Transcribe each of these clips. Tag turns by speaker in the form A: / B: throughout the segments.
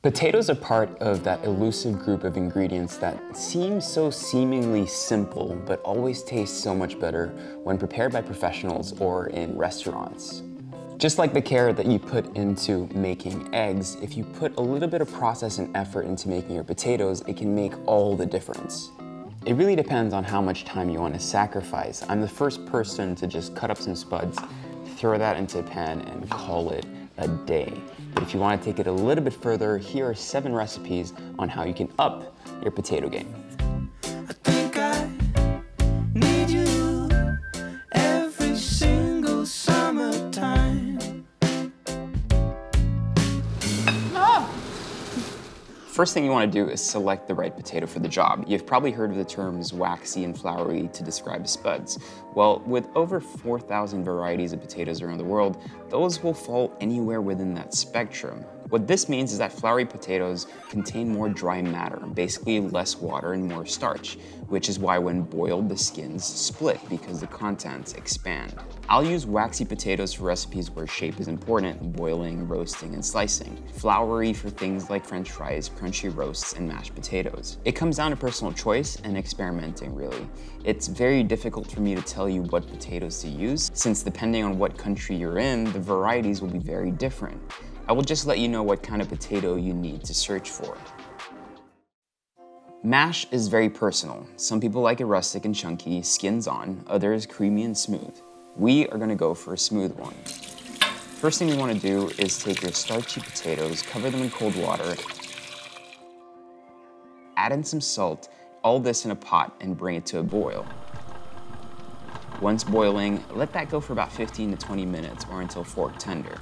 A: Potatoes are part of that elusive group of ingredients that seem so seemingly simple, but always taste so much better when prepared by professionals or in restaurants. Just like the care that you put into making eggs, if you put a little bit of process and effort into making your potatoes, it can make all the difference. It really depends on how much time you want to sacrifice. I'm the first person to just cut up some spuds, throw that into a pan, and call it a day. But if you want to take it a little bit further, here are 7 recipes on how you can up your potato game.
B: I think I need you every single summertime.
A: First thing you want to do is select the right potato for the job. You've probably heard of the terms waxy and floury to describe spuds. Well, with over 4,000 varieties of potatoes around the world, those will fall anywhere within that spectrum. What this means is that floury potatoes contain more dry matter, basically less water and more starch, which is why when boiled, the skins split because the contents expand. I'll use waxy potatoes for recipes where shape is important, boiling, roasting, and slicing. Floury for things like French fries, crunchy roasts, and mashed potatoes. It comes down to personal choice and experimenting, really. It's very difficult for me to tell you what potatoes to use, since depending on what country you're in, the varieties will be very different. I will just let you know what kind of potato you need to search for. Mash is very personal. Some people like it rustic and chunky, skins on, others creamy and smooth. We are gonna go for a smooth one. First thing you wanna do is take your starchy potatoes, cover them in cold water, add in some salt, all this in a pot, and bring it to a boil. Once boiling, let that go for about 15 to 20 minutes or until fork tender.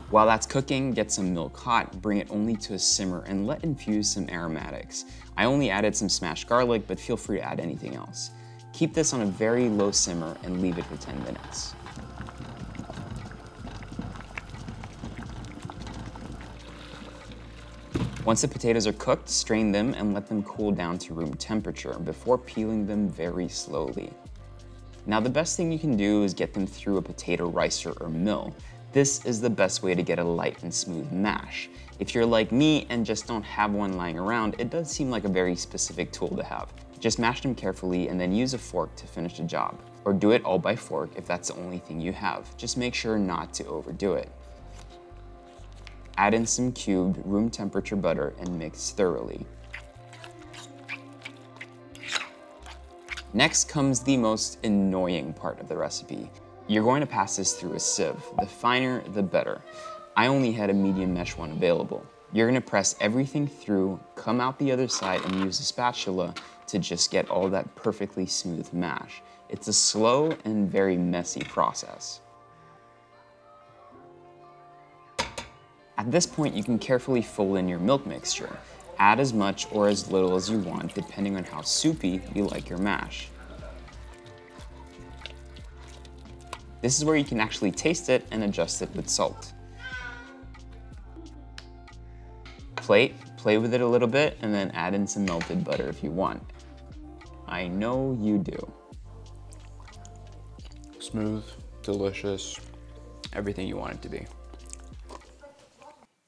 A: While that's cooking, get some milk hot, bring it only to a simmer, and let infuse some aromatics. I only added some smashed garlic, but feel free to add anything else. Keep this on a very low simmer and leave it for 10 minutes. Once the potatoes are cooked, strain them and let them cool down to room temperature before peeling them very slowly. Now the best thing you can do is get them through a potato ricer or mill. This is the best way to get a light and smooth mash. If you're like me and just don't have one lying around, it does seem like a very specific tool to have. Just mash them carefully and then use a fork to finish the job. Or do it all by fork if that's the only thing you have. Just make sure not to overdo it. Add in some cubed room temperature butter and mix thoroughly. Next comes the most annoying part of the recipe. You're going to pass this through a sieve. The finer, the better. I only had a medium mesh one available. You're gonna press everything through, come out the other side, and use a spatula to just get all that perfectly smooth mash. It's a slow and very messy process. At this point, you can carefully fold in your milk mixture. Add as much or as little as you want, depending on how soupy you like your mash. This is where you can actually taste it and adjust it with salt. Play with it a little bit, and then add in some melted butter if you want. I know you do. Smooth, delicious, everything you want it to be.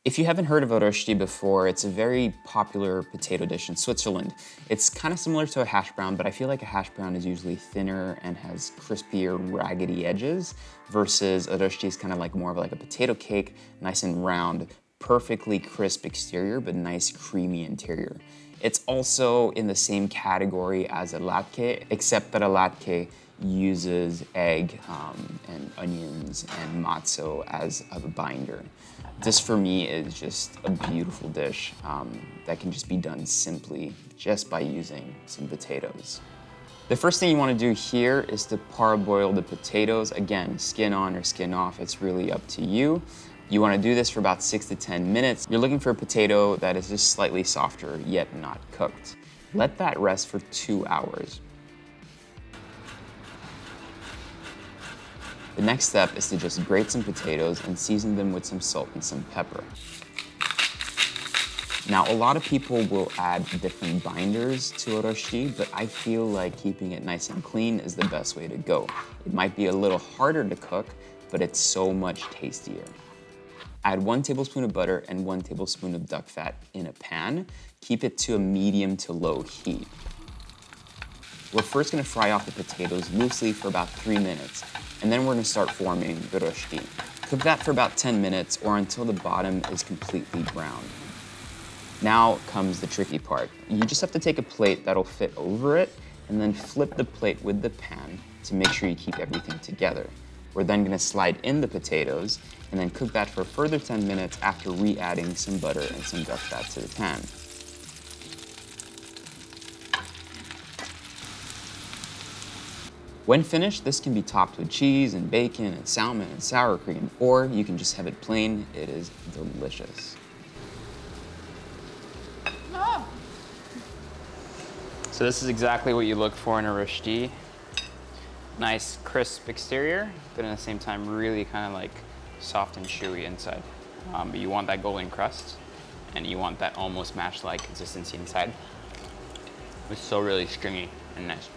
A: If you haven't heard of Rosti before, it's a very popular potato dish in Switzerland. It's kind of similar to a hash brown, but I feel like a hash brown is usually thinner and has crispier, raggedy edges, versus a Rosti is kind of like more of like a potato cake, nice and round, perfectly crisp exterior, but nice creamy interior. It's also in the same category as a latke, except that a latke uses egg and onions and matzo as a binder. This for me is just a beautiful dish that can just be done simply just by using some potatoes. The first thing you want to do here is to parboil the potatoes. Again, skin on or skin off, it's really up to you. You want to do this for about 6 to 10 minutes. You're looking for a potato that is just slightly softer, yet not cooked. Let that rest for 2 hours. The next step is to just grate some potatoes and season them with some salt and some pepper. Now, a lot of people will add different binders to a rosti, but I feel like keeping it nice and clean is the best way to go. It might be a little harder to cook, but it's so much tastier. Add 1 tablespoon of butter and 1 tablespoon of duck fat in a pan. Keep it to a medium to low heat. We're first going to fry off the potatoes loosely for about 3 minutes, and then we're going to start forming the rosti. Cook that for about 10 minutes or until the bottom is completely brown. Now comes the tricky part. You just have to take a plate that'll fit over it and then flip the plate with the pan to make sure you keep everything together. We're then going to slide in the potatoes and then cook that for a further 10 minutes after re-adding some butter and some duck fat to the pan. When finished, this can be topped with cheese and bacon and salmon and sour cream, or you can just have it plain. It is delicious.
C: Oh. So this is exactly what you look for in a rosti. Nice crisp exterior, but at the same time really kind of like soft and chewy inside. But you want that golden crust, and you want that almost mash-like consistency inside. It's so really stringy and nice.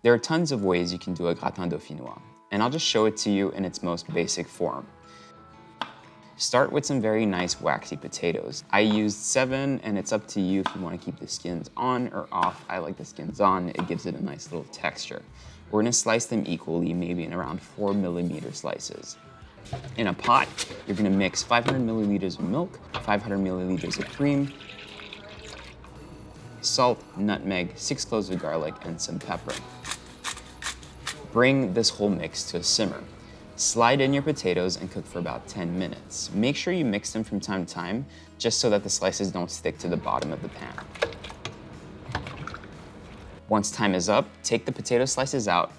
A: There are tons of ways you can do a gratin dauphinois, and I'll just show it to you in its most basic form. Start with some very nice waxy potatoes. I used 7, and it's up to you if you want to keep the skins on or off. I like the skins on, it gives it a nice little texture. We're going to slice them equally, maybe in around 4mm slices. In a pot, you're going to mix 500 milliliters of milk, 500 milliliters of cream, salt, nutmeg, 6 cloves of garlic, and some pepper. Bring this whole mix to a simmer. Slide in your potatoes and cook for about 10 minutes. Make sure you mix them from time to time, just so that the slices don't stick to the bottom of the pan. Once time is up, take the potato slices out,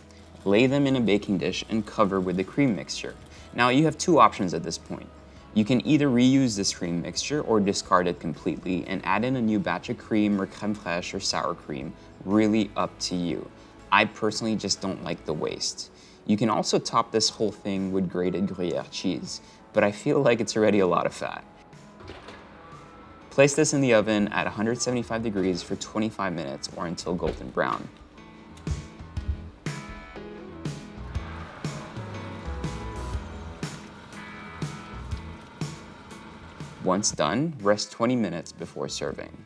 A: lay them in a baking dish, and cover with the cream mixture. Now you have 2 options at this point. You can either reuse this cream mixture or discard it completely and add in a new batch of cream or crème fraîche or sour cream, really up to you. I personally just don't like the waste. You can also top this whole thing with grated gruyere cheese, but I feel like it's already a lot of fat. Place this in the oven at 175 degrees for 25 minutes or until golden brown. Once done, rest 20 minutes before serving.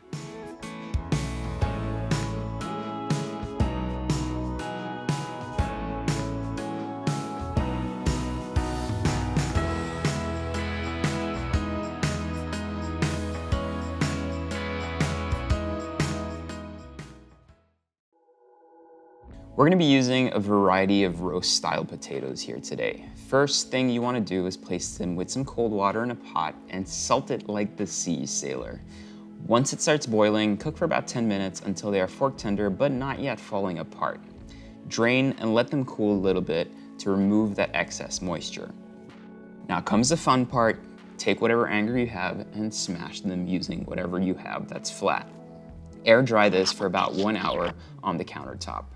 A: We're going to be using a variety of roast style potatoes here today. First thing you want to do is place them with some cold water in a pot and salt it like the sea sailor. Once it starts boiling, cook for about 10 minutes until they are fork tender but not yet falling apart. Drain and let them cool a little bit to remove that excess moisture. Now comes the fun part. Take whatever anger you have and smash them using whatever you have that's flat. Air dry this for about 1 hour on the countertop.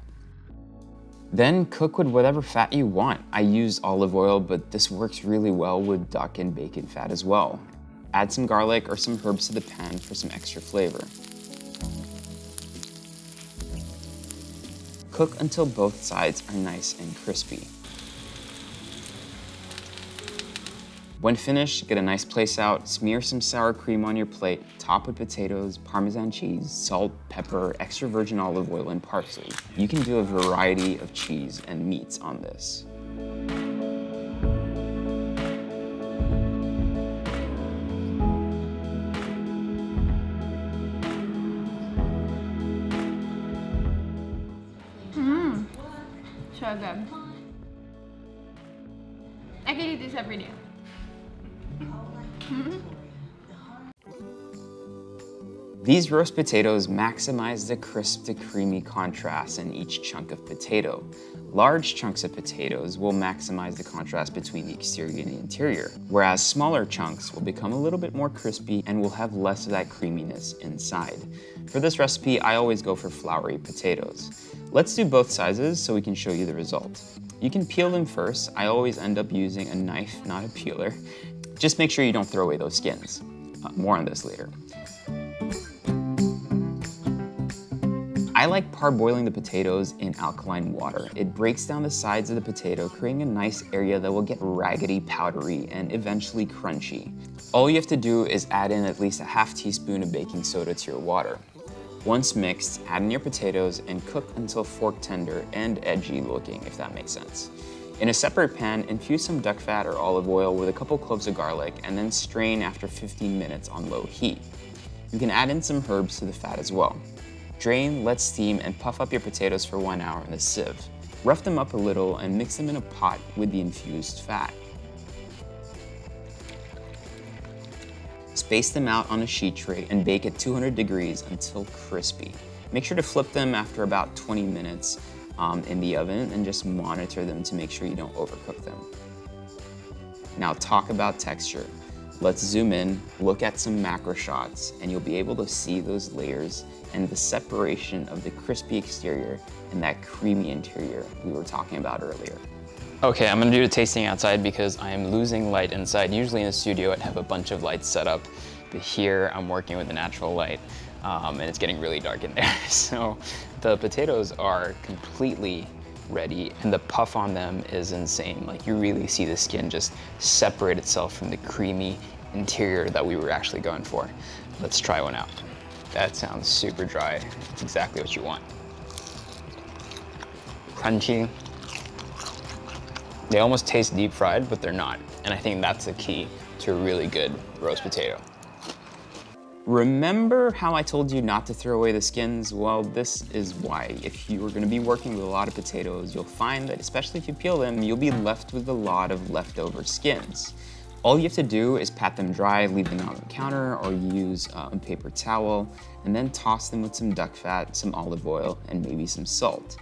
A: Then cook with whatever fat you want. I use olive oil, but this works really well with duck and bacon fat as well. Add some garlic or some herbs to the pan for some extra flavor. Cook until both sides are nice and crispy. When finished, get a nice place out, smear some sour cream on your plate, top with potatoes, Parmesan cheese, salt, pepper, extra virgin olive oil, and parsley. You can do a variety of cheese and meats on this.
D: So good. I could eat this every day.
A: These roast potatoes maximize the crisp to creamy contrast in each chunk of potato. Large chunks of potatoes will maximize the contrast between the exterior and the interior, whereas smaller chunks will become a little bit more crispy and will have less of that creaminess inside. For this recipe, I always go for floury potatoes. Let's do both sizes so we can show you the result. You can peel them first. I always end up using a knife, not a peeler. Just make sure you don't throw away those skins. More on this later. I like parboiling the potatoes in alkaline water. It breaks down the sides of the potato, creating a nice area that will get raggedy, powdery, and eventually crunchy. All you have to do is add in at least a half teaspoon of baking soda to your water. Once mixed, add in your potatoes and cook until fork tender and edgy looking, if that makes sense. In a separate pan, infuse some duck fat or olive oil with a couple cloves of garlic and then strain after 15 minutes on low heat. You can add in some herbs to the fat as well. Drain, let steam, and puff up your potatoes for 1 hour in a sieve. Rough them up a little and mix them in a pot with the infused fat. Space them out on a sheet tray and bake at 200 degrees until crispy. Make sure to flip them after about 20 minutes in the oven and just monitor them to make sure you don't overcook them. Now talk about texture. Let's zoom in, look at some macro shots, and you'll be able to see those layers and the separation of the crispy exterior and that creamy interior we were talking about earlier.
C: Okay, I'm gonna do the tasting outside because I am losing light inside. Usually in the studio, I'd have a bunch of lights set up, but here I'm working with the natural light, and it's getting really dark in there. So the potatoes are completely ready, and the puff on them is insane. Like, you really see the skin just separate itself from the creamy interior that we were actually going for. Let's try one out. That sounds super dry. It's exactly what you want. Crunchy. They almost taste deep fried, but they're not. And I think that's the key to a really good roast potato.
A: Remember how I told you not to throw away the skins? Well, this is why. If you are going to be working with a lot of potatoes, you'll find that, especially if you peel them, you'll be left with a lot of leftover skins. All you have to do is pat them dry, leave them out on the counter, or use a paper towel, and then toss them with some duck fat, some olive oil, and maybe some salt.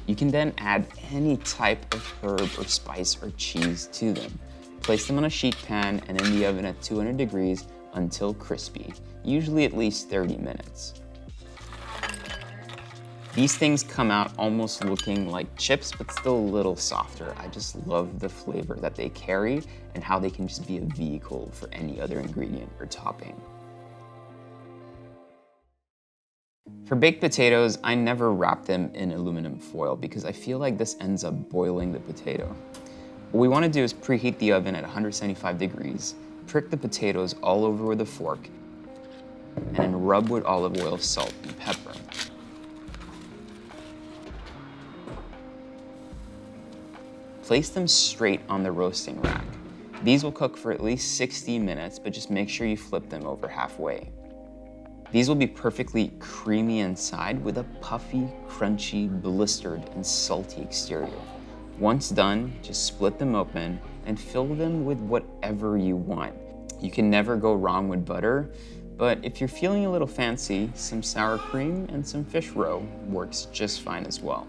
A: You can then add any type of herb or spice or cheese to them. Place them on a sheet pan and in the oven at 200 degrees until crispy, usually at least 30 minutes. These things come out almost looking like chips, but still a little softer. I just love the flavor that they carry and how they can just be a vehicle for any other ingredient or topping. For baked potatoes, I never wrap them in aluminum foil because I feel like this ends up boiling the potato. What we want to do is preheat the oven at 175 degrees, prick the potatoes all over with a fork, and then rub with olive oil, salt, and pepper. Place them straight on the roasting rack. These will cook for at least 60 minutes, but just make sure you flip them over halfway. These will be perfectly creamy inside with a puffy, crunchy, blistered, and salty exterior. Once done, just split them open and fill them with whatever you want. You can never go wrong with butter, but if you're feeling a little fancy, some sour cream and some fish roe works just fine as well.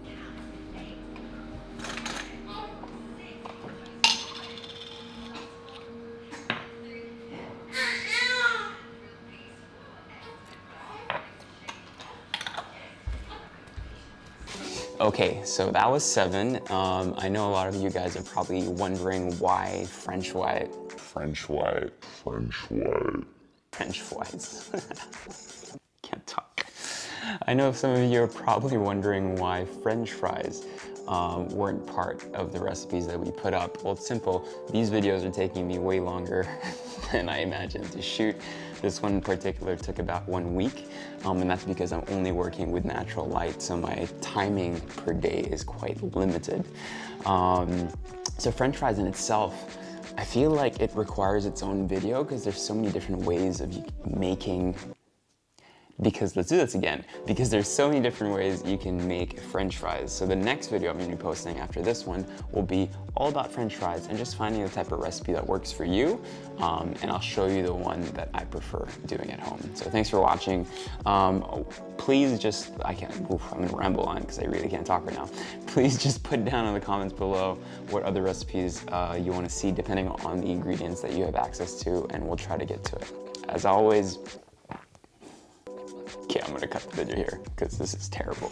C: Okay, so that was 7. I know a lot of you guys are probably wondering why French fries. Can't talk. I know some of you are probably wondering why French fries weren't part of the recipes that we put up. Well, it's simple. These videos are taking me way longer than I imagined to shoot. This one in particular took about 1 week, and that's because I'm only working with natural light, so my timing per day is quite limited. So French fries in itself, I feel like it requires its own video because there's so many different ways of making, let's do this again, because there's so many different ways you can make French fries. So the next video I'm gonna be posting after this one will be all about French fries and just finding the type of recipe that works for you. And I'll show you the one that I prefer doing at home. So thanks for watching. Please just, I'm gonna ramble on because I really can't talk right now. Please just put down in the comments below what other recipes you wanna see depending on the ingredients that you have access to, and we'll try to get to it. As always, okay, I'm gonna cut the video here because this is terrible.